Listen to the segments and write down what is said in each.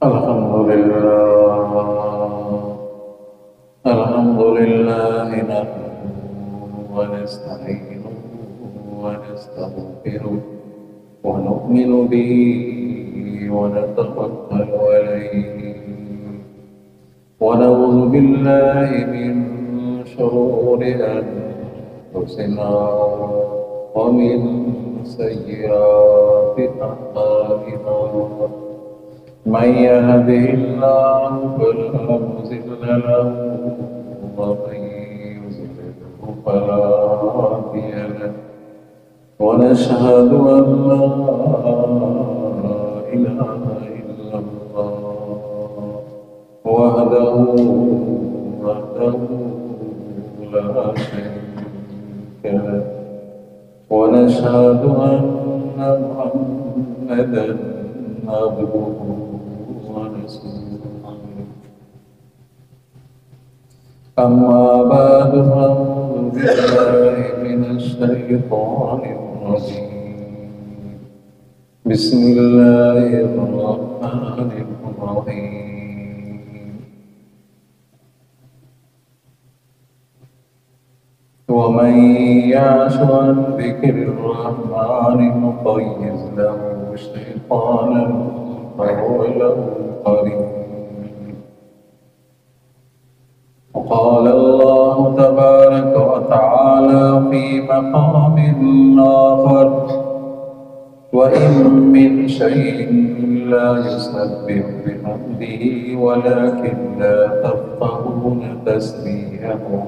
अल्हम्दुलिल्लाह नहमदुहु व नस्तईनुहु व नस्तगफिरुह व नु'मिनु बिही व नतवक्कलु अलैहि व नऊज़ु बिल्लाहि मिन शुरूरि अनफुसिना व मिन सय्यिआति अअमालिना मन यहदिहिल्लाहु फला मुज़िल्ल लहु व मन युज़्लिल्हु फला हादिय लहु व नशहदु अन ला इलाहा इल्लल्लाह वहदहु ला शरीक लहु व नशहदु अन्न मुहम्मदन अब्दुहु व रसूलुहु अम्मा बअदु फ़अऊज़ु बिल्लाहि मिनश शैतानिर रजीम बिस्मिल्लाहिर रहमानिर रहीम वमन यअश अन ज़िक्रिर रहमानि नुक़य्यिज़ लहु शैतानन फ़हुव लहु क़रीन क़ाल अल्लाहु तबारक व तआला फ़ी मक़ामिन आख़र व इन मिन शैइन इल्ला युसब्बिहु बिहम्दिही वलाकिन ला तफ़क़हून तस्बीहहुम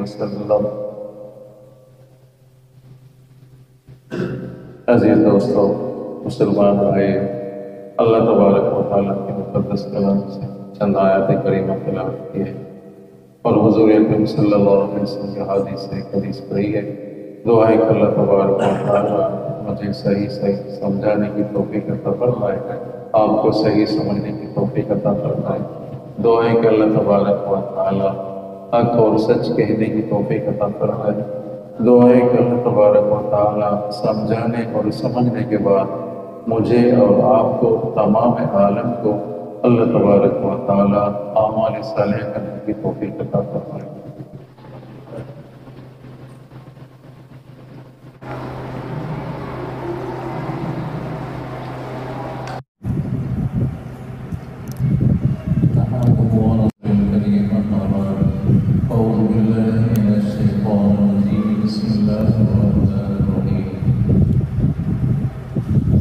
वसल्लम। अज़ीज़ दोस्तों, मुसलमान भाई, अल्लाह तबारक व तआला की मुक़द्दस कलाम से चंद आयत करीमा तिलावत की है और हुज़ूर अकरम सल्लल्लाहु अलैहि वसल्लम की हदीस से एक हदीस पढ़ी है। दुआ है कि अल्लाह तबारक व तआला मुझे सही समझाने की तौफ़ीक़ अता फरमाए, आपको सही समझने की तौफ़ीक़ अता फरमाए। दुआ है कि अल्लाह तबारक व तआला हक़ और सच कहने की तौफ़ीक़ अता फरमाए। दुआ है कि अल्लाह तबारक व तआला समझाने और समझने के बाद मुझे और आपको तमाम आलम को अल्लाह तबारक व तआला आमाल सालेह करने की तौफ़ीक़ अता फरमाए।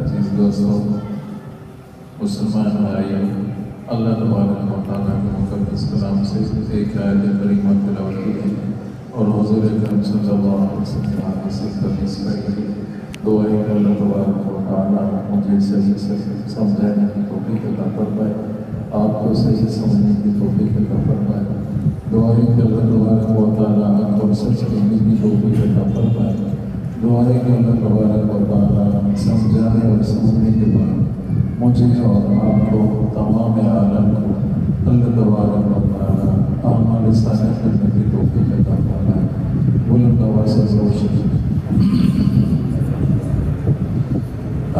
अज़ीज़ दोस्तों, मुसलमान भाइयों, अल्लाह तबारक व तआला के मुक़द्दस कलाम से एक आयत करीमा तिलावत की है और हुज़ूर अकरम सल्लल्लाहु अलैहि वसल्लम से हदीस पढ़ी है। दुआ है कि अल्लाह तबारक व तआला मुझे सही समझाने की तौफ़ीक़ अता फरमाए, आपको सही समझने की तौफ़ीक़ अता फरमाए। दुआ है कि अल्लाह तबारक व तआला आपको सच कहने की तौफ़ीक़ अता फरमाए। दुआ है कि अल्लाह तबारक व तआला समझाने और समझने के बाद मुझे और आपको तमाम आलम को अल्लाह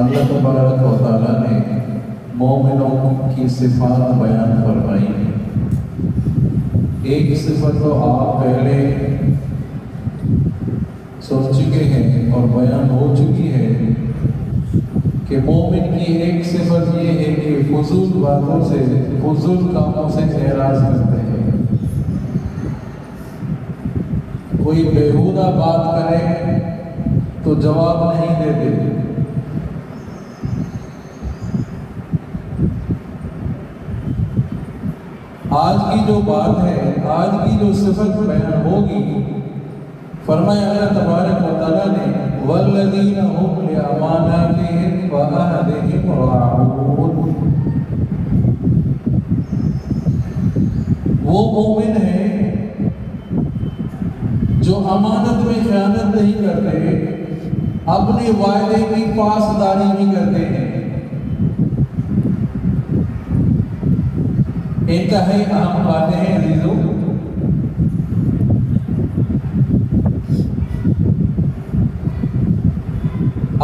अल्लाह तबारक व तआला ने मोमिनों की सिफात बयान फरमाई है। एक सिफत तो आप पहले सुन चुके हैं और बयान हो चुकी है कि मोमिन की एक सिफत ये है कि फजूल बातों से, फजूल कामों से एराज करते हैं। कोई बेहुदा बात करे तो जवाब नहीं देते। आज की जो बात है, आज की जो सिफत बयान होगी, फरमाया अल्लाह तबारक व तआला ने वल्लज़ीना हुम लिअमानातिहिम व अहदिहिम राऊन। वो मोमिन है जो अमानत में खयानत नहीं करते, अपने वायदे की पासदारी भी करते हैं। इंतहाई अहम बातें हैं अजीजों।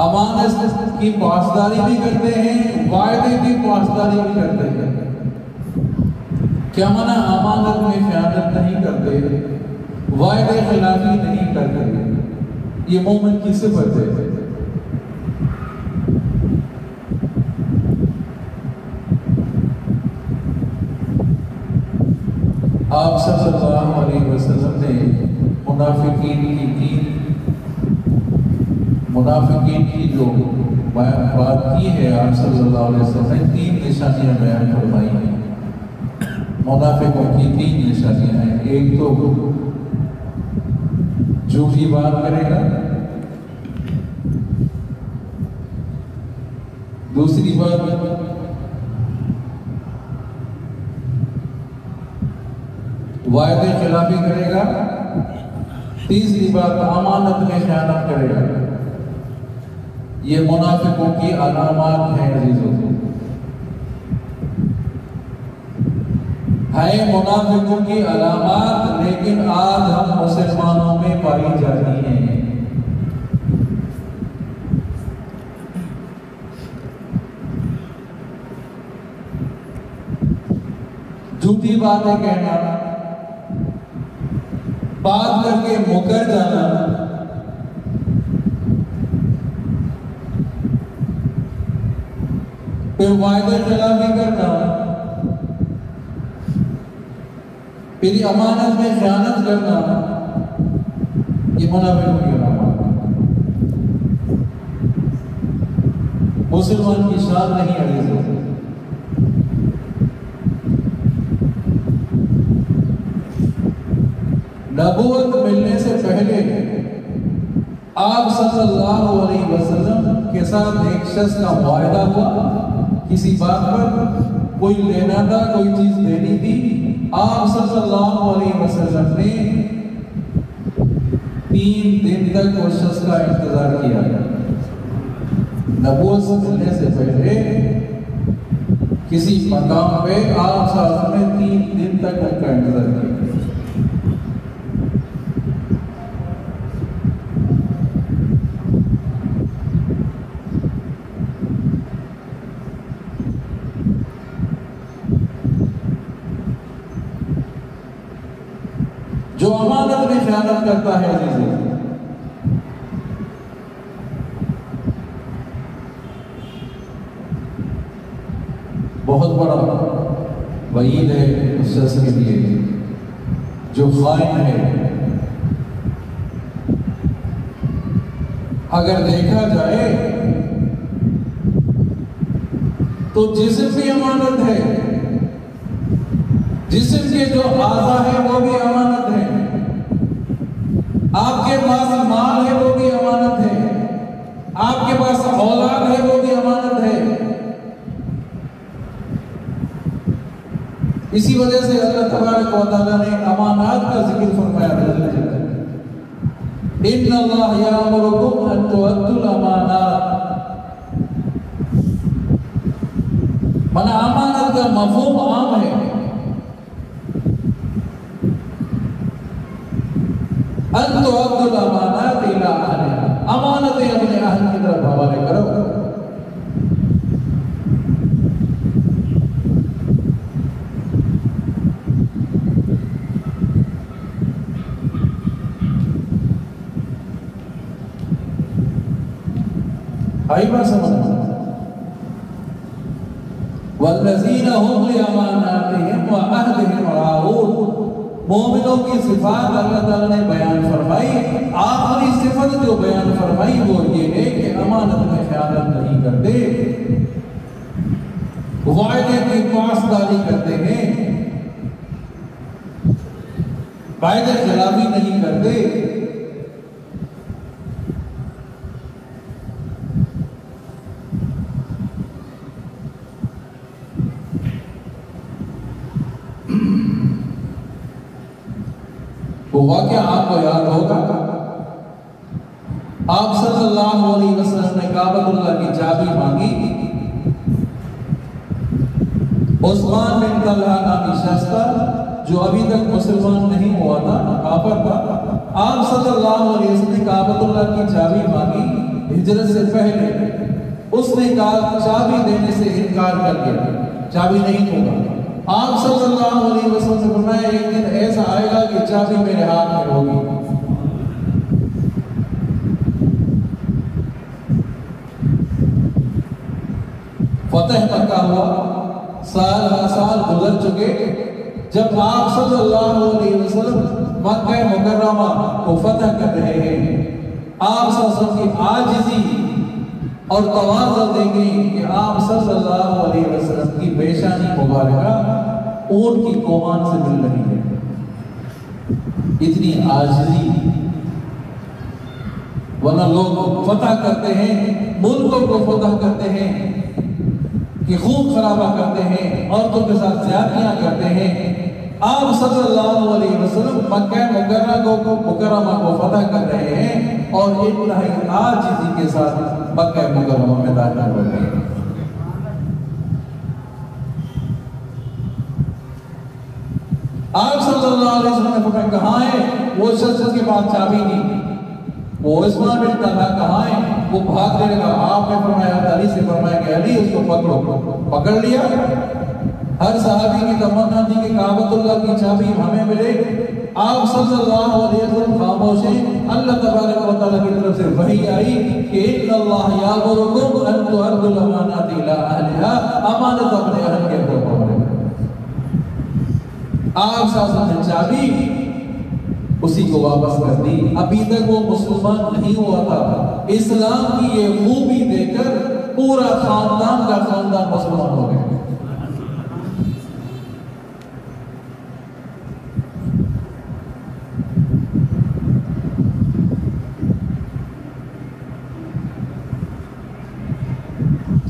अमानत की पासदारी भी करते हैं, वायदे की पासदारी भी करते हैं। क्या माना? अमानत में खयानत नहीं करते, वायदे खिलाफी नहीं करते। ये मोमिन की सिफत है। आप सल्लल्लाहु अलैहि वसल्लम ने मुनाफिकीन की जो बात की है, आप सल्लल्लाहु अलैहि वसल्लम ने 3 निशानियां बयान फरमाई हैं। मुनाफिकों की 3 निशानियां हैं। एक तो झूठी बात करेगा, दूसरी बात वायदे खिलाफी करेगा, तीसरी बात अमानत में खयानत करेगा। ये मुनाफिकों की अलामात हैं अजीजों। है मुनाफिकों की अलामात, लेकिन आज हम मुसलमानों में पाई जाती हैं। झूठी बातें कहना, बात करके मुकर जाना, फिर वायदे खिलाफी करना, फिर अमानत में खयानत करना, ये मुनाफिकों की अलामत है। मुसलमान की शान नहीं अजीजों। नबूवत मिलने से पहले आप सल्लल्लाहु अलैहि वसल्लम के साथ एक शख्स का वायदा हुआ, किसी बात पर कोई लेना था, कोई चीज देनी थी। आप सल्लल्लाहु अलैहि वसल्लम ने 3 दिन तक उस शख्स का इंतजार किया। नबूवत मिलने से पहले किसी मकाम पे आप सल्लल्लाहु अलैहि वसल्लम ने 3 दिन तक उनका इंतजार किया। जो अमानत में खयानत करता है अजीजों, बहुत बड़ा वईद है उस शख्स के लिए जो खाइन है। अगर देखा जाए तो जिस्म भी अमानत है, जिस्म के जो आज़ा है वो भी अमानत है, आपके पास माल है वो भी अमानत है, आपके पास औलाद है वो भी अमानत है। इसी वजह से अल्लाह तबारक व तआला ने अमानत का जिक्र फरमाया। इन्नल्लाह यअमुरुकुम अन तुअद्दुल अमानात। माना अमानत का मफहूम आम है। अन तुअद्दुल अमानात इला अहलिहा, अमानतें अपने अहल की तरफ हवाले करो। आई बात समझ। वल्लज़ीना हुम लिअमानातिहिम व अहदिहिम राऊन, मोमिनों की सिफात अल्लाह ताला ने बयान फरमाई। आखिरी सिफत जो बयान फरमाई वो ये है कि अमानत में ख्यानत नहीं करते, वायदे की पासदारी करते हैं, वायदे खिलाफी नहीं करते। वो वाक़या आपको याद होगा, आप सल्लल्लाहु अलैहि वसल्लम ने काबतुल्लाह की चाबी मांगी। उस्मान बिन तलहा नामी शख्स था जो अभी तक मुसलमान नहीं हुआ था, काफिर था। आप सल्लल्लाहु अलैहि वसल्लम ने काबतुल्लाह की चाबी मांगी हिजरत से पहले। उसने कहा चाबी देने से इनकार कर दिया, चाबी नहीं दूंगा। आप सल्लल्लाहु अलैहि वसल्लम ने फरमाया एक दिन ऐसा आएगा कि चाबी मेरे हाथ में होगी। फतह मक्का हुआ, साल गुजर चुके। जब आप सल्लल्लाहु अलैहि वसल्लम मक्का मुकर्रमा को फतह कर रहे हैं, आप सल्लल्लाहु अलैहि वसल्लम की आजिज़ी और तवाज़ुन देखें कि आप सल्लल्लाहु अलैहि वसल्लम की पेशानी मुबारका ऊंट की कोमान से मिल रही है। इतनी आजिज़ी, वरना लोग फतह करते हैं, मुल्कों को फतह करते हैं कि खून खराबा करते हैं, औरतों के साथ ज़्यादतियां करते हैं। आप सल्लल्लाहु अलैहि वसल्लम मक्का मुकर्रमा को फतह कर रहे हैं और इंतहाई आजिज़ी के साथ मक्का मुकर्रमा में दाखिल हो गए। आप सल्लल्लाहु अलैहि वसल्लम ने फरमाया कहाँ है वो शख्स के पास चाबी नहीं, वो उस्मान बिन तलहा कहाँ है, वो भागने लगा। आपने फरमाया अली से फरमाया कि अली उसको पकड़ो। पकड़ लिया। हर सहाबी की तमन्ना थी कि काबतुल्लाह की चाबी हमें मिले। आप सल्लल्लाहु अलैहि वसल्लम खामोश हैं। अल्लाह तबारक व तआला की तरफ से वही आई कि इन्नल्लाह यअमुरुकुम अन तुअद्दुल अमानाति इला अहलिहा, अमानत अपने अहल के ऊपर पकड़ो। आप साथ ने चाबी उसी को वापस कर दी। अभी तक वो मुसलमान नहीं हुआ था। इस्लाम की ये खूबी देकर पूरा खानदान का खानदान मुसलमान हो गया।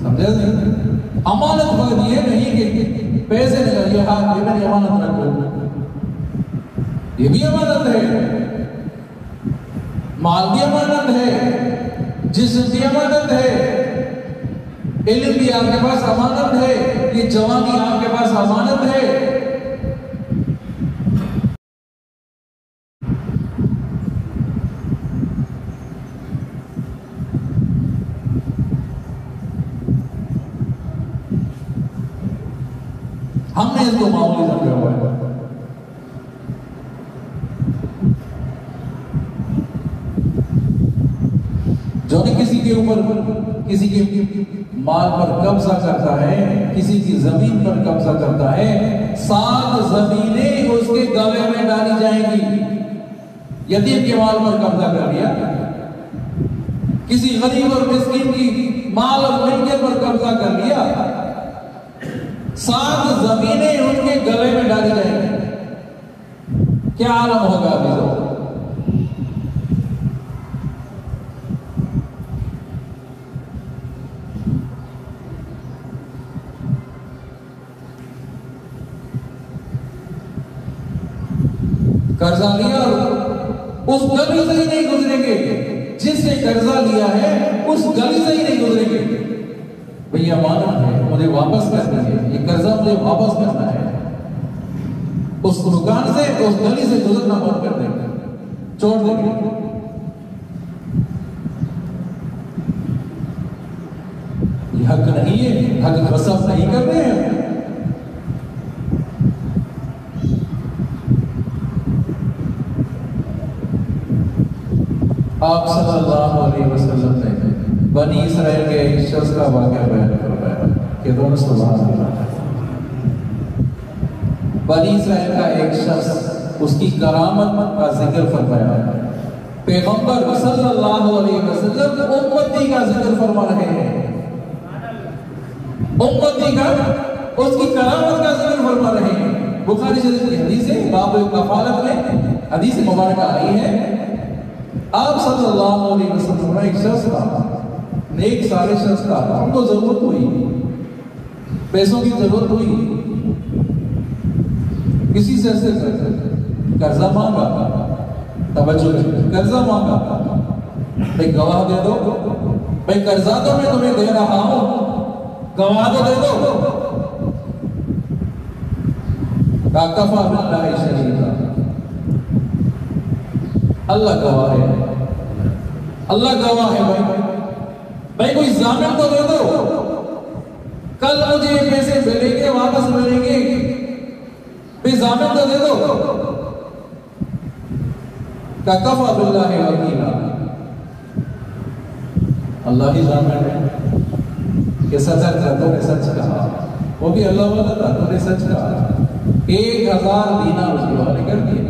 समझे नहीं? अमानत मगर ये नहीं कि पैसे निकालिए, हाँ ये मेरी अमानत रखो, ये भी अमानत है। माल भी अमानत है, जिस्म भी अमानत है, इल्म भी आपके पास अमानत है, ये जवानी आपके पास अमानत है। हमने इसको मामूली समझा हुआ है। जो ने किसी के ऊपर, किसी के माल पर कब्जा करता है, किसी की जमीन पर कब्जा करता है, 7 जमीनें उसके गले में डाली जाएंगी। यतीम के माल पर कब्जा कर लिया, किसी गरीब और मिस्कीन की माल और मिल्कियत पर कब्जा कर लिया, 7 जमीनें उनके गले में डाली जाएंगी। क्या आलम होगा अभी तो? कर्जा लिया और उस गली से ही नहीं गुजरेंगे, जिसने कर्जा लिया है उस गली से ही नहीं गुजरेंगे। भैया अमानत है, मुझे वापस करनी है, ये कर्जा मुझे वापस करना है। उस दुकान से, उस गली से गुजरना बंद कर देंगे, छोड़ देंगे। ये हक नहीं है, हक वसफ नहीं कर रहे हैं। आप सल्लल्लाहु अलैहि वसल्लम ने बनी इसराइल के एक शख्स का वाक़या बयान करवाया कि दोनों सुभान अल्लाह। बनी इसराइल का एक शख्स, उसकी करामत का जिक्र फरमाया। पैगंबर सल्लल्लाहु अलैहि वसल्लम उम्मती का जिक्र फरमा रहे हैं, उम्मती का, उसकी करामत का जिक्र फरमा रहे हैं। बुखारी शरीफ की हदीस है, बाब कफालत में हदीस मुबारक आई है। आप सल्लल्लाहु अलैहि वसल्लम एक शख्स था, नेक सारे शख्स था, उनको जरूरत हुई, पैसों की जरूरत हुई, किसी से कर्जा मांगा, तवज्जो कर्जा मांगा, भाई गवाह दे दो, भाई कर्जा तो मैं तुम्हें दे रहा हूं, गवाह तो दे दो। कफा बिल्लाहि शहीदा, अल्लाह गवाह है, अल्लाह गवाह है। भाई कोई जामिन तो दे दो, कल मुझे ये पैसे मिलेंगे, वापस मिलेंगे, भाई जामिन तो दे दो। कफा बिल्लाहि वकीला, अल्लाह ही जामिन है कि सच था, तूने सच कहा, वो भी अल्लाह वाला था, तूने सच कहा। 1000 दीनार उसके हवाले कर दिए,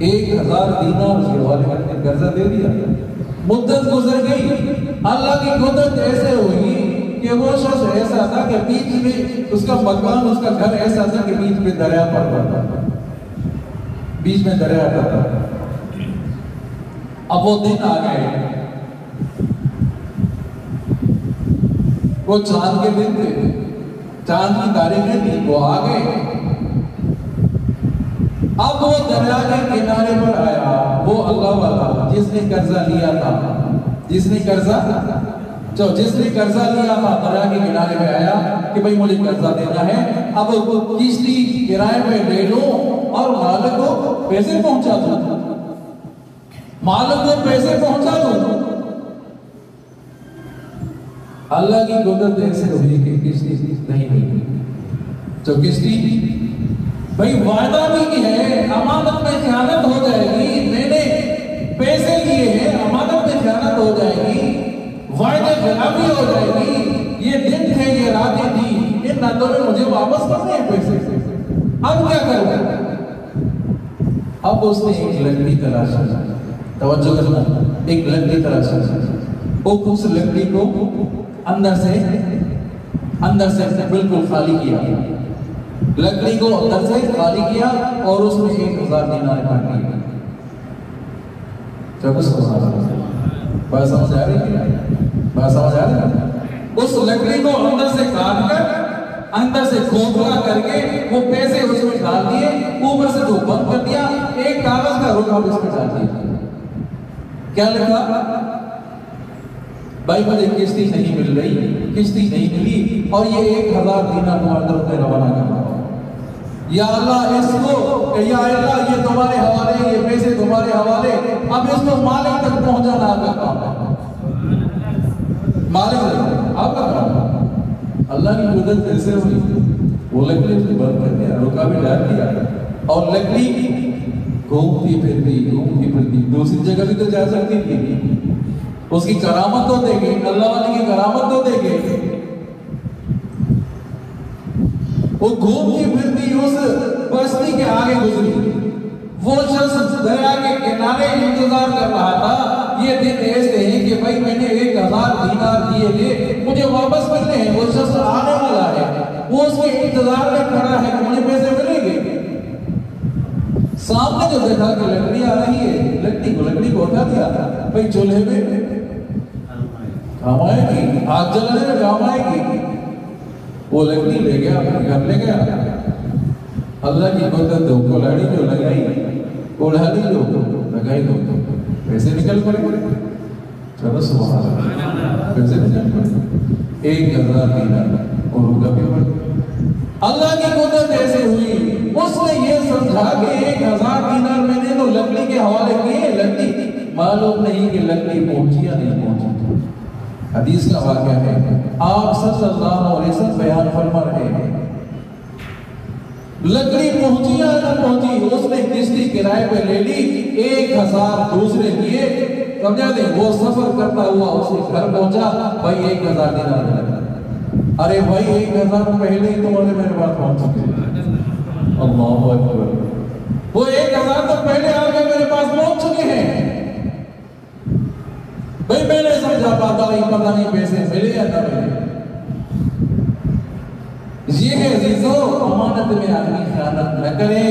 1000 दीनार उसके हवाले करके कर्जा दे दिया। मुद्दत गुजर गई, अल्लाह की कुदरत ऐसे हुई कि वो शख्स ऐसा था कि बीच में उसका मकान, उसका घर ऐसा था कि बीच में दरिया पड़ता था, बीच में दरिया आता था। अब वो दिन आ गए, वो चांद के दिन थे, चांद की तारीखें थी, वो आ गए। अब वो दरिया के किनारे पर आया, वो अल्लाह वाला जिसने कर्जा लिया था, जिसने कर्जा लिया था, दरिया के किनारे पे आया कि भाई मुझे कर्जा देना है, अब किश्ती किराए पे ले लो और मालिक को पैसे पहुंचा दो, मालिक को पैसे पहुंचा दो। अल्लाह की कुदरत ऐसे हुई कि किश्ती नहीं हुई। जो किश्ती भाई वादा भी है, अमानत में ख़यानत हो जाएगी, मैंने पैसे लिए हैं, अमानत में ख़यानत हो जाएगी, वायदे खिलाफी हो जाएगी, ये दिन थे, ये रातें थी, इन रातों में मुझे वापस करने हैं पैसे, अब क्या करूं? अब उसने एक लकड़ी तलाशा, तवज्जो करना, एक लकड़ी तलाशा, उस लकड़ी को अंदर से बिल्कुल खाली किया, लकड़ी को अंदर से खाली किया और उसमें 1000 दीनार काट दिए। बात समझ आ रही है? बात समझ आ रही है? उस लकड़ी को अंदर से काट कर, अंदर से खोखला करके वो पैसे उसमें डाल दिए, ऊपर से जो बंद कर दिया, एक कागज का रुपया उसमें डाल दिया। क्या लिखा? भाई मुझे किश्ती नहीं मिल रही, किश्ती नहीं मिली और ये 1000 दीनार तुम्हारे तरफ से रवाना करना, या अल्लाह इसको, या अल्लाह ये तुम्हारे हवाले, ये पैसे तुम्हारे हवाले, अब इसको मालिक तक पहुंचाना आपका काम है, मालिक आपका काम है। अल्लाह की कुदरत कैसे हुई? वो लकड़ी बंद कर दिया, रुका भी डाल दिया और लकड़ी घूमती फिरती दूसरी जगह भी तो जा सकती थी, उसकी करामत तो देगी, अल्लाह वाले की करामत तो देगी। वो घूमती फिरती उस बस्ती के आगे गुजरी, वो शख्स दरिया के किनारे इंतजार कर रहा था। ये दिन ऐसे हैं कि भाई मैंने 1000 दीनार दिए थे, मुझे वापस मिलने हैं, वो शख्स आने वाला है, वो उसके इंतजार में खड़ा है कि मुझे पैसे मिलेंगे। सामने जो देखा कि लकड़ी आ रही है, लकड़ी को उठा दिया, भाई चूल्हे में काम आएगी, आग जलाने में काम आएगी, वो लकड़ी ले गया, अपने घर ले गया। अल्लाह की कुदरत कुल्हाड़ी जो लगाई, कुल्हाड़ी जो लगाई दो, पैसे निकल पड़े। चलो सुभान अल्लाह, पैसे निकल पड़े 1000 दीनार और रुका भी पड़े। अल्लाह की कुदरत ऐसे हुई, उसने ये समझा कि 1000 दीनार मैंने तो लकड़ी के हवाले किए, लकड़ी मालूम नहीं कि लकड़ी पहुंची या नहीं पहुंची। हदीस का वाक़या है, आप सल्लल्लाहु अलैहि वसल्लम बयान फरमा रहे हैं, लकड़ी पहुंची या न पहुंची, उसने किश्ती किराए पे ले ली, 1000 दूसरे लिए, समझा दे, वो सफर करता हुआ उसे घर पहुंचा, भाई 1000 दीनार मिला। अरे भाई 1000 पहले ही तुम्हारे मेरे पास पहुंच चुके। अल्लाहु अकबर, वो 1000 तो पहले आके मेरे पास पहुंच चुके हैं। भाई मैंने समझा पता नहीं पैसे मिले या ना मिले। ये है अजीजों, अमानत में आदमी खयानत न करे,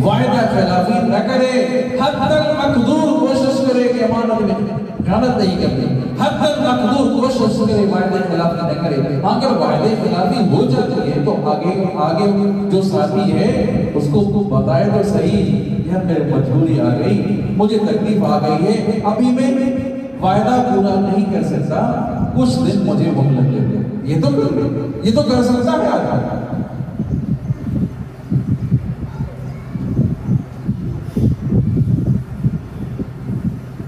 वायदा खिलाफी न करे, हद तक मकदूर कोशिश करे कि अमानत में खयानत नहीं करनी, हद तक मकदूर कोशिश करे वायदे खिलाफी न करे। अगर वायदे खिलाफी हो जाती है तो आगे जो साथी है उसको बताए तो सही, यार मेरी मजबूरी आ गई, मुझे तकलीफ आ गई है, अभी मैं वायदा पूरा नहीं कर सकता, कुछ दिन मुझे मोहलत दे दो। ये तो कर सकता है आदमी।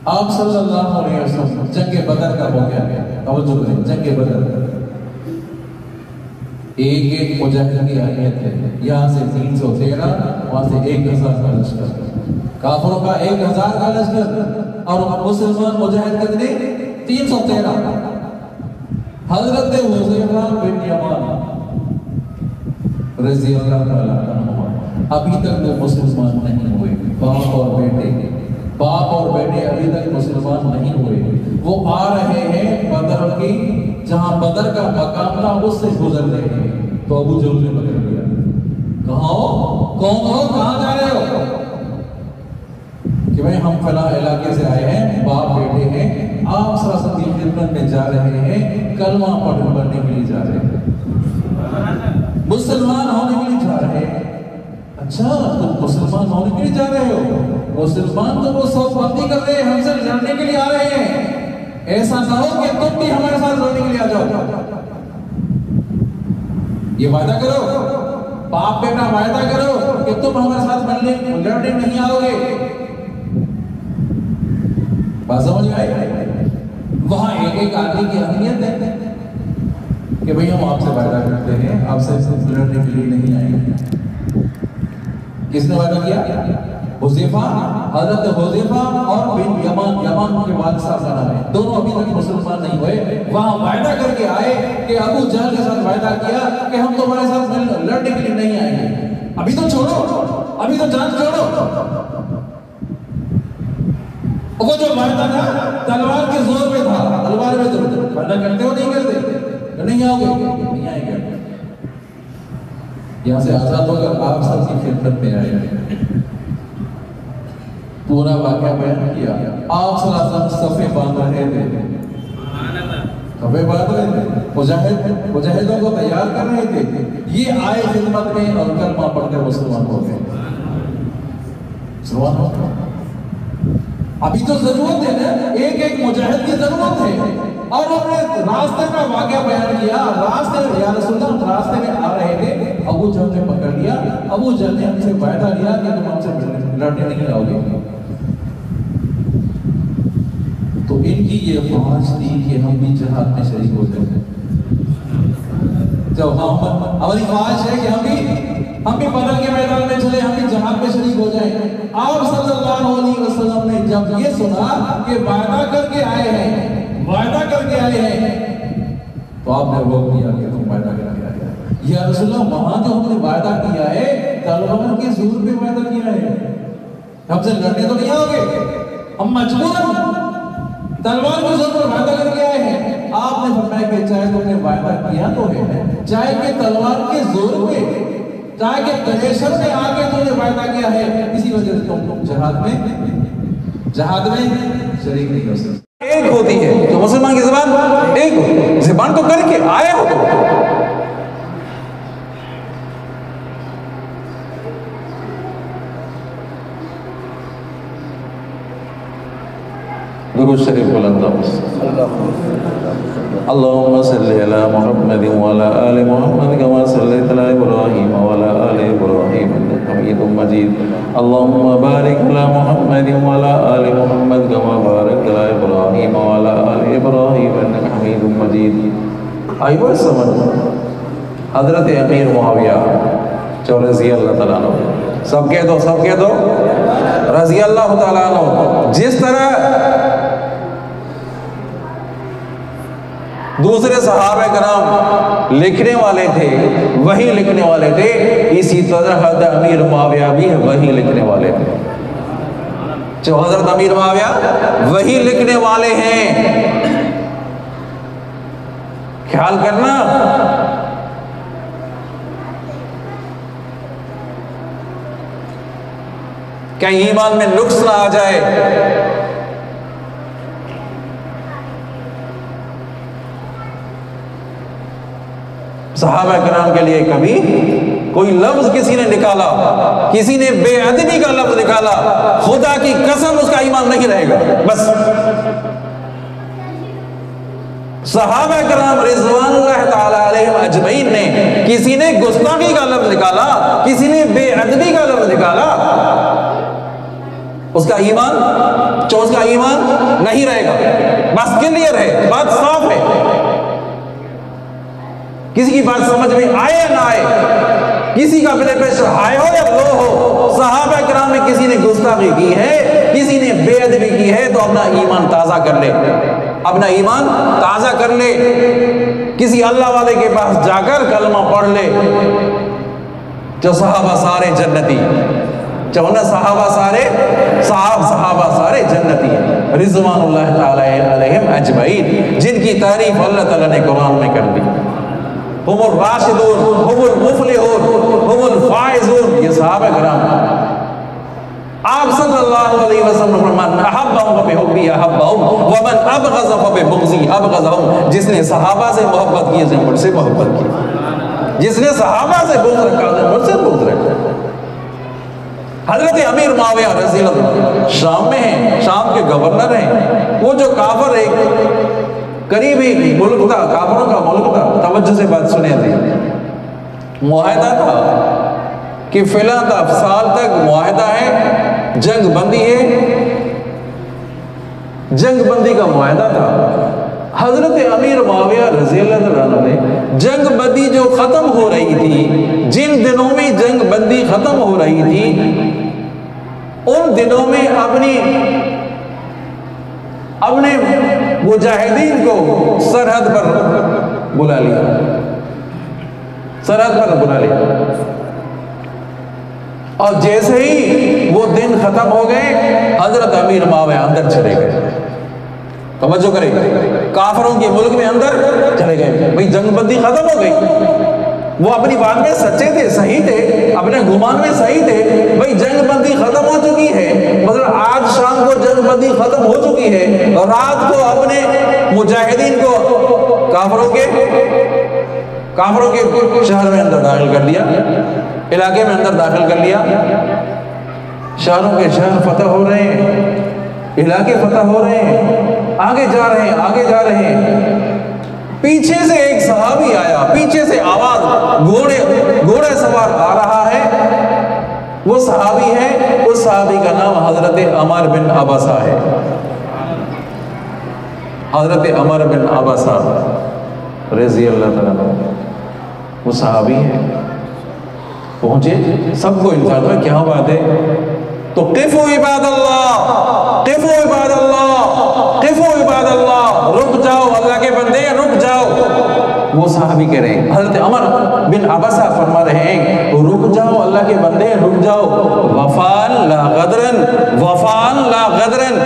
आप सल्लल्लाहु अलैहि वसल्लम जंग बदर का हो गया, तवज्जो करें, जंग बदर एक मुजाहिद की अहमियत है। यहाँ से 313, वहां से 1000 का लश्कर, काफिरों का 1000 का लश्कर और मुसलमान मुजाहिद कितने? 313। हजरत हुज़ैफा बिन यमान रज़ी अल्लाह ताला अन्हु अभी तक वो मुसलमान नहीं हुए। बाप और बेटे अभी तक मुसलमान नहीं हुए। वो आ रहे हैं बदर की, जहां बदर का मकाम था उससे गुजर रहे हैं, तो अबू जहल ने पकड़ लिया। कहाँ हो, कौन हो, कहाँ जा रहे हो? कि भाई हम फला इलाके से आए हैं, बाप बेटे हैं, आप सरासर की खिदमत में जा रहे हैं, कलमा पढ़ने के लिए जा रहे हैं, मुसलमान होने के लिए जा रहे हैं। अच्छा, तुम मुसलमान होने के लिए जा रहे हो? मुसलमान तो वो सौबंदी कर रहे हैं, हमसे लड़ने के लिए आ रहे हैं। ऐसा ना हो कि तुम भी हमारे साथ लड़ने के लिए आ जाओ। ये वादा करो, बाप बेटा वादा करो कि तुम हमारे साथ लड़ने नहीं आओगे। बात समझ में आई? वहां एक आदमी की अहमियत है कि भाई हम आपसे वादा करते हैं, आपसे लड़ने के लिए नहीं आएंगे। किसने वादा किया? हुज़ैफा, हज़रत हुज़ैफा और बिन यमान के वालिद साहब का नाम है। दोनों अभी तक मुसलमान नहीं हुए। वहां वादा करके आए कि अबू जहल के साथ वादा किया कि हम तुम्हारे साथ लड़ने के लिए नहीं आएंगे। अभी तो छोड़ो, अभी तो जान छोड़ो। वो जो वायदा था तलवार के जोर पे था, तलवार में तो वादा करते हो नहीं करते, नहीं आओगे, नहीं आएंगे। यहाँ से आजाद होकर आप सबकी खिदमत में आए, पूरा वाक़या बयान किया। आप सलासम सफ़े बांध रहे थे, सफ़े बांध रहे थे, मुजाहिदों को तैयार कर रहे थे। ये आए खिदमत में और कलमा पढ़कर मुसलमान हो गए। अभी तो जरूरत है ना, एक मुजाहिद की जरूरत है। और अपने रास्ते का वाक़या बयान किया। रास्ते में या रसूलल्लाह रास्ते में आ रहे थे, अबू जहल ने पकड़ लिया। अबू जहल ने हमसे वायदा लिया कि तुम हमसे लड़ने नहीं आओगे। तो इनकी ये ख्वाहिश थी कि हम भी जिहाद में शरीक हो जाए। जब हमारी ख्वाहिश है कि हम भी बदर के मैदान में चले, हम भी जिहाद में शरीक हो जाए। आप सल्लल्लाहु अलैहि वसल्लम ने जब ये सुना कि वायदा करके आए हैं, तो आपने रोक दिया कि तुम वायदा करके आए हैं। या रसूलल्लाह, वहां जो हमने वायदा किया है तलवार के जोर पे वायदा किया है, हमसे लड़ने तो नहीं आओगे, हम मजबूरन तलवार के जोर पर वायदा करके आए हैं। आपने फरमाया कि चाहे तुमने वायदा किया तो है, चाहे कि तलवार के जोर पे, चाहे कि प्रेशर में आके तुमने वायदा किया है, इसी वजह से तुम जहाद में शरीक नहीं कर सकते। एक होती है तो मुसलमान की ज़बान एक हो, ज़बान तो करके आए हो। शरीफ बुलंद अल्लाहुम्मा सल्लि अला मुहम्मद व अला आलि मुहम्मद कमा सल्लैता अला इब्राहीम व अला आलि इब्राहीम इन्नका हमीदुम मजीद अल्लाहुम्मा बारिक अला मुहम्मद व अला आलि मुहम्मद कमा बारकता अला इब्राहीम व अला आलि इब्राहीम इन्नका हमीदुम मजीद। आइए समझ हज़रत अमीर मुआविया जो रज़ी अल्लाह तआला अन्हु, सब कह दो रज़ी अल्लाह तआला अन्हु। जिस तरह दूसरे सहाबा कराम लिखने वाले थे, वही लिखने वाले थे, इसी तरह हज़रत अमीर मुआविया भी वही लिखने वाले थे। जो हज़रत अमीर मुआविया वही लिखने वाले हैं। ख्याल करना, क्या ईमान में नुक्स ना आ जाए। सहाबा कराम के लिए कभी कोई लफ्ज किसी ने निकाला, किसी ने बेअदबी का लफ्ज निकाला, खुदा की कसम उसका ईमान नहीं रहेगा। बस सहाबा कराम रिज़वानुल्लाह ताला अलैहिम अजमईन ने किसी ने गुस्ताखी का लफ्ज निकाला, किसी ने बेअदबी का लफ्ज निकाला, उसका ईमान नहीं रहेगा। बस क्लियर है, बात साफ है। किसी की बात समझ में आए या ना आए, किसी का ब्लड प्रेशर हाई हो या लो हो, सहाबा किराम में किसी ने गुस्ताखी की है, किसी ने बेअदबी की है, तो अपना ईमान ताज़ा कर ले, अपना ईमान ताज़ा कर ले। किसी अल्लाह वाले के पास जाकर कलमा पढ़ ले। जो सहाबा सारे जन्नती, जो ना सहाबा सारे जन्नती हैं रिज़वानुल्लाह ताला अलैहिम अजमईन, जिनकी तारीफ अल्लाह ताला ने कुरान में कर दी। हुमुर राशिदून, हुमुल मुफ़लिहून, हुमुल फाइज़ून, ये सहाबा किराम। आप सल्लल्लाहु अलैहि वसल्लम फरमाते हैं अहब्बहुम फबिहुब्बी अहब्बहुम व मन अबग़ज़ फबिबुग़ज़ी अबग़ज़हुम। जिसने सहाबा से मोहब्बत की, उसने मुझसे मोहब्बत की। जिसने सहाबा से बुग़्ज़ रखा, उसने मुझसे बुग़्ज़ रखा। हज़रत अमीर मुआविया रज़ी अल्लाह शाम में हैं, शाम के गवर्नर हैं। वो जो काफिर एक करीबी मुल्क था, काफिरों का मुल्क था, तवज्जो से बात सुने थी। मुआहदा था कि फिलहाल साल तक मुआहदा है, जंग बंदी है, जंग बंदी का मुआहदा था। हजरत अमीर मुआविया रज़ी अल्लाह अन्हु ने जंग बंदी जो खत्म हो रही थी, जिन दिनों में जंग बंदी खत्म हो रही थी, उन दिनों में अपने मुजाहिदीन को सरहद पर बुला लिया, सरहद पर बुला लिया। और जैसे ही वो दिन खत्म हो गए, हजरत अमीर मुआविया अंदर चले गए। तवज्जो करें, काफिरों के मुल्क में अंदर चले गए। भाई जंगबंदी खत्म हो गई, वो अपनी बात में सच्चे थे, सही थे, अपने गुमान में सही थे। भाई जंगबंदी खत्म हो चुकी है, मतलब आज शाम को जंगबंदी खत्म हो चुकी है, और रात को अपने मुजाहिदीन को काफिरों के शहर में अंदर दाखिल कर दिया, इलाके में अंदर दाखिल कर लिया। शहरों के शहर फतह हो रहे हैं, इलाके फतह हो रहे हैं, आगे जा रहे हैं। पीछे से एक सहाबी आया, पीछे से आवाज, घोड़े सवार आ रहा है। वो सहाबी है, उस सहाबी का नाम हजरत अमर बिन अबसा है। हजरत अमर बिन अबसा रज़ी अल्लाह तआला अन्हु, वो सहाबी है। पहुंचे, सबको इंतजार था, क्या बात है? तो क़िफ़ू इबादल्लाह, क़िफ़ू इबादल्लाह, क़िफ़ू इबादल्लाह, रुक जाओ अल्लाह के बंदे, रुक जाओ। वो सहाबी कह रहे हैं, हज़रत अमर बिन अबसा फरमा रहे हैं, रुक जाओ अल्लाह के बंदे, रुक जाओ। वफ़ान ला गदरन, वफ़ान ला गदरन,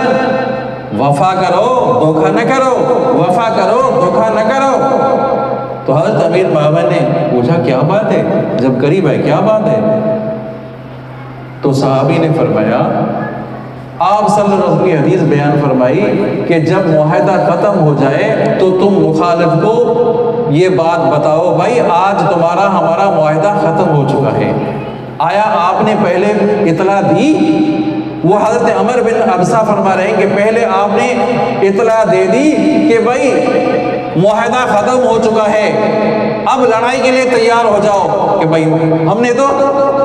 वफ़ा करो धोखा न करो, वफ़ा करो धोखा न करो। तो हज़रत अमीर मुआविया ने पूछा क्या बात है, जब करीब है क्या बात है? तो सहाबी ने फरमाया, आप सल्लल्लाहु अलैहि वसल्लम की हदीस बयान फरमाई कि जब मुआहदा ख़त्म हो जाए तो तुम मुखालिफ को ये बात बताओ, भाई आज तुम्हारा हमारा मुआहदा ख़त्म हो चुका है। आया आपने पहले इतला दी? वो हजरत अमर बिन अबसा फरमा रहे हैं कि पहले आपने इतला दे दी कि भाई मुआहदा खत्म हो चुका है, अब लड़ाई के लिए तैयार हो जाओ, कि भाई हमने तो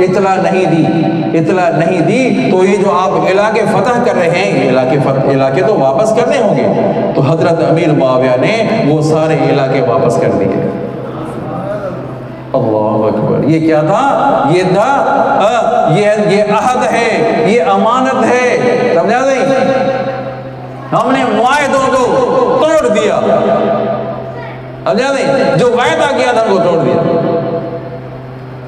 इतला नहीं दी, तो ये जो आप इलाके फतह कर रहे हैं, इलाके तो वापस करने होंगे। तो हजरत अमीर मुआविया ने वो सारे इलाके वापस कर दिए। अल्लाह अकबर। ये क्या था? ये था ये अहद है, ये अमानत है, समझा नहीं? हमने मुआहदों को तोड़ दिया, समझा नहीं? जो वायदा किया था उनको तोड़ दिया।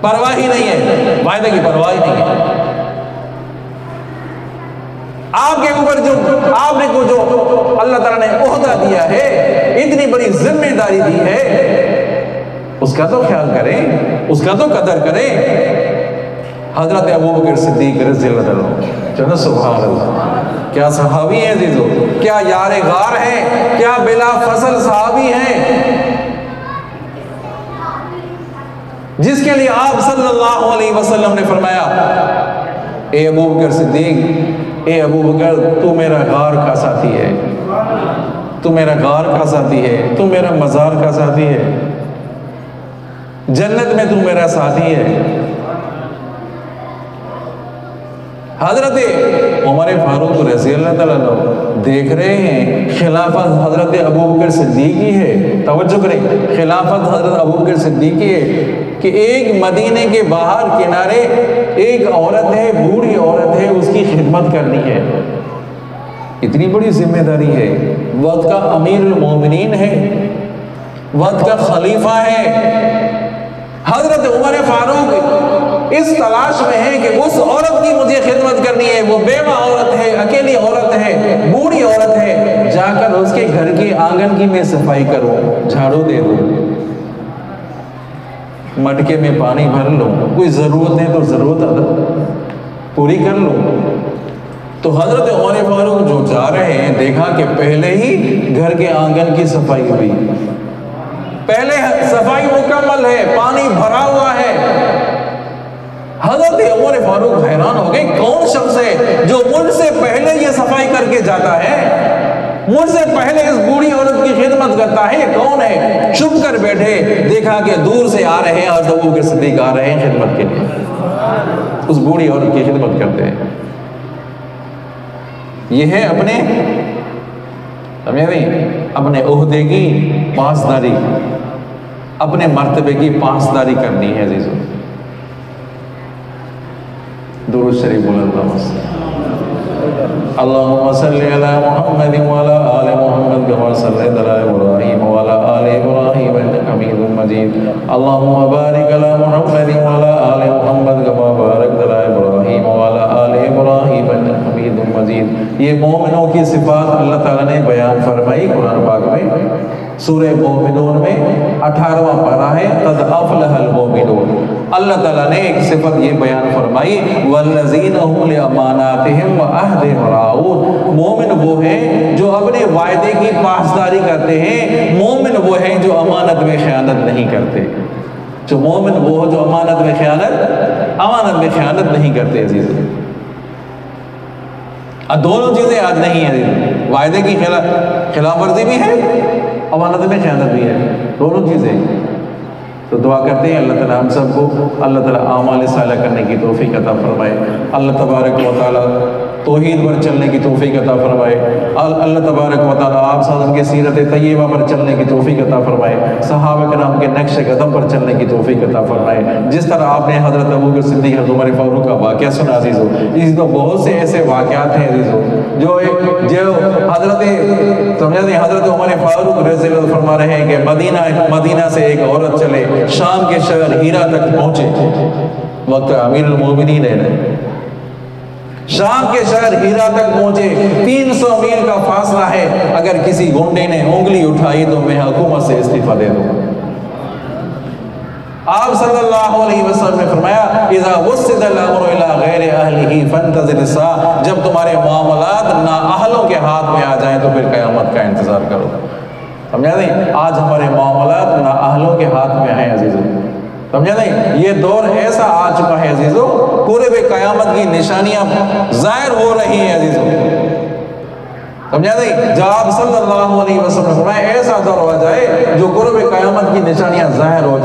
परवाह ही नहीं है, वायदे की परवाह ही नहीं है। आपके ऊपर जो अल्लाह ताला ने ओहदा दिया है, इतनी बड़ी जिम्मेदारी दी है, उसका तो ख्याल करें, उसका तो कदर करें। हजरत अबू बकर सिद्दीक रज़ियल्लाहु अन्हु, चलो सुभान अल्लाह, क्या सहाबी हैं अज़ीज़ों, क्या यार गार हैं, क्या बिला फसल सहाबी हैं, जिसके लिए आप सल्लल्लाहु अलैहि वसल्लम ने फरमाया, ए अबू बकर सिद्दीक, ए अबू बकर, तू मेरा गार का साथी है, तू मेरा गार का साथी है, तू मेरा मज़ार का साथी है, जन्नत में तू मेरा साथी है। हजरत उमर फारूक रज़ियल्लाहु ताला अन्हु देख रहे हैं खिलाफत हजरत अबू बकर सिद्दीकी है, तवज्जो करें, खिलाफत हजरत अबू बकर सिद्दीकी है कि एक मदीने के बाहर किनारे एक औरत है, बूढ़ी औरत है, उसकी खिदमत करनी है। इतनी बड़ी जिम्मेदारी है, वक्त का अमीरुल मोमिनीन है, वक्त का खलीफा है। हजरत उमर फारूक इस तलाश में है कि उस औरत की मुझे खिदमत करनी है, वो बेवा औरत है, अकेली औरत है, बूढ़ी औरत है, जाकर उसके घर के आंगन की मैं सफाई करूं, झाड़ू दे दूं, मटके में पानी भर लो, कोई ज़रूरत है तो ज़रूरत पूरी कर लो। तो हजरत उमर फारूक जो जा रहे हैं, देखा कि पहले ही घर के आंगन की सफाई हुई, पहले सफाई मुकम्मल है, पानी भरा हुआ है। हजरत उमर फारूक हैरान हो गए, कौन शख्स है जो मुझसे पहले ये सफाई करके जाता है, मुझसे पहले इस बूढ़ी औरत की खिदमत करता है, कौन है? चुप कर बैठे, देखा कि दूर से आ रहे हैं और अबू बकर सिद्दीक आ रहे हैं खिदमत के लिए, उस बूढ़ी औरत की खिदमत करते हैं। यह है अपने अपने ओहदे की पासदारी, अपने मर्तबे की पासदारी करनी है अजीजों। दुरूद शरीफ बोलना, अल्लाहुम्मा सल्लि अला मुहम्मद व अला आलि मुहम्मद कमा सल्लैता अला इब्राहीम व अला आलि इब्राहीम इन्नका हमीदुम मजीद। अल्लाहुम्मा बारिक अला मुहम्मद व अला आलि मुहम्मद कमा बारकता अला इब्राहीम व अला आलि इब्राहीम इन्नका हमीदुम मजीद। ये मोमिनों की सिफात अल्लाह ताला ने बयान फरमाई कुरान पाक में, सूरह मोमिनून में 18वां पारा है, क़द अफ़लहल मोमिनून। अल्लाह ताला ने एक सिफत ये बयान फरमाई, वल्लज़ीना हुम लिअमानातिहिम व अहदिहिम राऊन। मोमिन वो हैं जो अपने वायदे की पासदारी करते हैं, मोमिन वो हैं जो अमानत में ख़यानत नहीं करते, जो मोमिन वो जो अमानत में ख़यानत नहीं करते। अजीज़, दोनों चीज़ें आज नहीं है, वायदे की खिलाफ वर्जी भी है, अमानत में ख़यानत भी है, दोनों चीज़ें। तो दुआ करते हैं अल्लाह ताला हम सबको अल्लाह ताला आमाल सालिह करने की तौफीक अता फरमाए, अल्लाह तबारक व तआला तौहीद पर चलने की तौफीक अता फरमाए, अल्लाह तबारक व तआला आप साहब के सीरत तय्यबा पर चलने की तौफीक अता फरमाए, सहाबा किराम के नक्श कदम पर चलने की तौफीक अता फरमाए। जिस तरह आपने हज़रत अबू बकर सिद्दीक़ हज़रत उमर फारूक का वाक़या सुना अज़ीज़ों, इस तो बहुत से ऐसे वाक़यात हैं अज़ीज़ों जो हज़रत उमर फारूक रज़ियल्लाहु अन्हु फरमा रहे हैं कि मदीना से एक औरत चले, शाम के शहर हीरा तक पहुंचे, वक्त अमीरुल मोमिनीन है, शाम के शहर हीरा तक पहुंचे, 300 मील का फासला है, अगर किसी गुंडे ने उंगली उठाई तो मैं हुकूमत से इस्तीफा दे दूंगा। आप सल्लल्लाहु अलैहि वसल्लम ने फरमाया, इज़ा वुस्सिदल अम्रु इला गैरि अहलिही फंतज़िर अस्सा, जब तुम्हारे मामलात ना अहलों के हाथ में आ जाएं तो फिर क़यामत का इंतजार करो। समझा नहीं? आज हमारे मामलात ना अहलों के हाथ में हैं अजीज़ों, समझा नहीं? ये दौर ऐसा आ चुका है अजीजों, कुर्ब क़यामत की निशानियां जाहिर हो रही हैं अजीजों, समझा नहीं? जब सल्लल्लाहु अलैहि वसल्लम फरमाए ऐसा दौर आ जाए जो कुर्ब क़यामत की निशानियां जाहिर हो